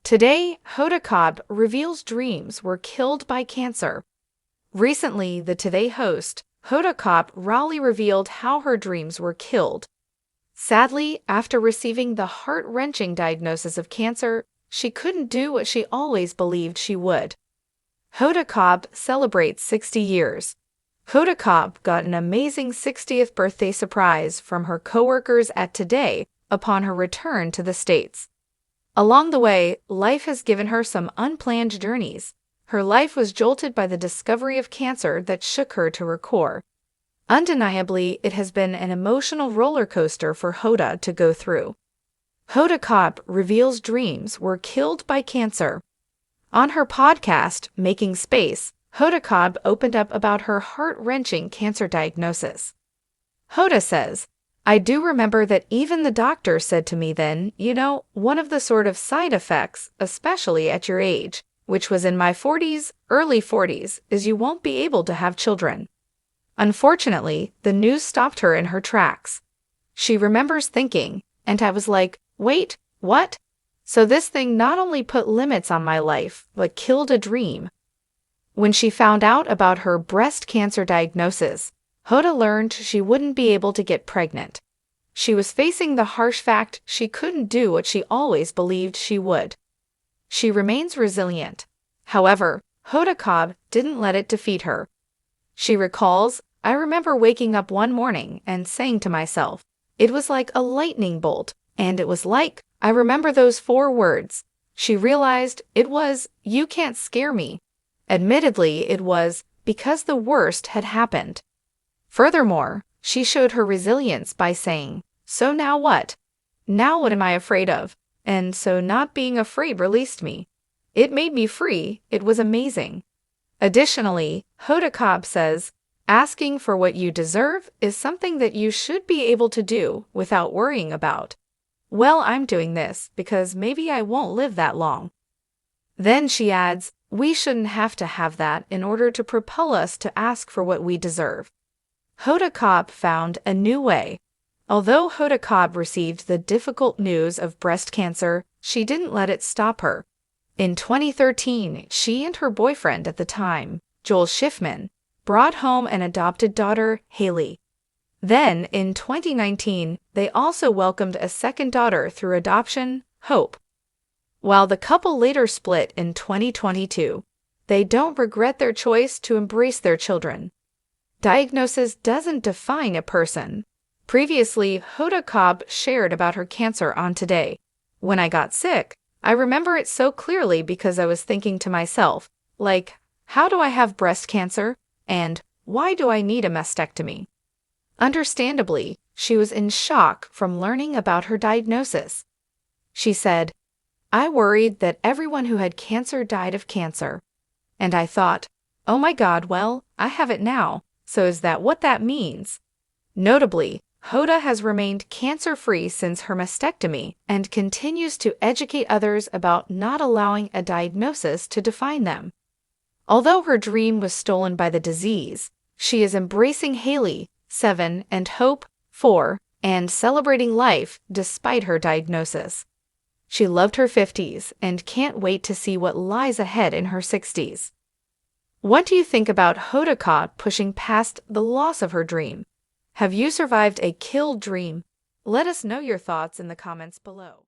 Today, Hoda Kotb reveals dreams were killed by cancer. Recently, the Today host, Hoda Kotb, Raleigh revealed how her dreams were killed. Sadly, after receiving the heart-wrenching diagnosis of cancer, she couldn't do what she always believed she would. Hoda Kotb celebrates 60 years. Hoda Kotb got an amazing 60th birthday surprise from her coworkers at Today upon her return to the States. Along the way, life has given her some unplanned journeys. Her life was jolted by the discovery of cancer that shook her to her core. Undeniably, it has been an emotional roller coaster for Hoda to go through. Hoda Kotb reveals dreams were killed by cancer. On her podcast, Making Space, Hoda Kotb opened up about her heart-wrenching cancer diagnosis. Hoda says, "I do remember that even the doctor said to me then, one of the sort of side effects, especially at your age, which was in my 40s, early 40s, is you won't be able to have children." Unfortunately, the news stopped her in her tracks. She remembers thinking, and I was like, wait, what? So this thing not only put limits on my life, but killed a dream. When she found out about her breast cancer diagnosis, Hoda learned she wouldn't be able to get pregnant. She was facing the harsh fact she couldn't do what she always believed she would. She remains resilient. However, Hoda Kotb didn't let it defeat her. She recalls, "I remember waking up one morning and saying to myself, it was like a lightning bolt, and it was like, I remember those 4 words. She realized it was, you can't scare me. Admittedly, it was because the worst had happened." Furthermore, she showed her resilience by saying, "So now what? Now what am I afraid of?" And so not being afraid released me. It made me free. It was amazing. Additionally, Hoda Kotb says, "Asking for what you deserve is something that you should be able to do without worrying about. Well, I'm doing this because maybe I won't live that long." Then she adds, "We shouldn't have to have that in order to propel us to ask for what we deserve." Hoda Kotb found a new way. Although Hoda Kotb received the difficult news of breast cancer, she didn't let it stop her. In 2013, she and her boyfriend at the time, Joel Schiffman, brought home an adopted daughter, Haley. Then, in 2019, they also welcomed a second daughter through adoption, Hope. While the couple later split in 2022, they don't regret their choice to embrace their children. Diagnosis doesn't define a person. Previously, Hoda Kotb shared about her cancer on Today. "When I got sick, I remember it so clearly because I was thinking to myself, like, how do I have breast cancer? And why do I need a mastectomy?" Understandably, she was in shock from learning about her diagnosis. She said, "I worried that everyone who had cancer died of cancer. And I thought, oh my God, well, I have it now, so is that what that means?" Notably, Hoda has remained cancer-free since her mastectomy and continues to educate others about not allowing a diagnosis to define them. Although her dream was stolen by the disease, she is embracing Haley, 7, and Hope, 4, and celebrating life despite her diagnosis. She loved her 50s and can't wait to see what lies ahead in her 60s. What do you think about Hoda Kotb pushing past the loss of her dream? Have you survived a killed dream? Let us know your thoughts in the comments below.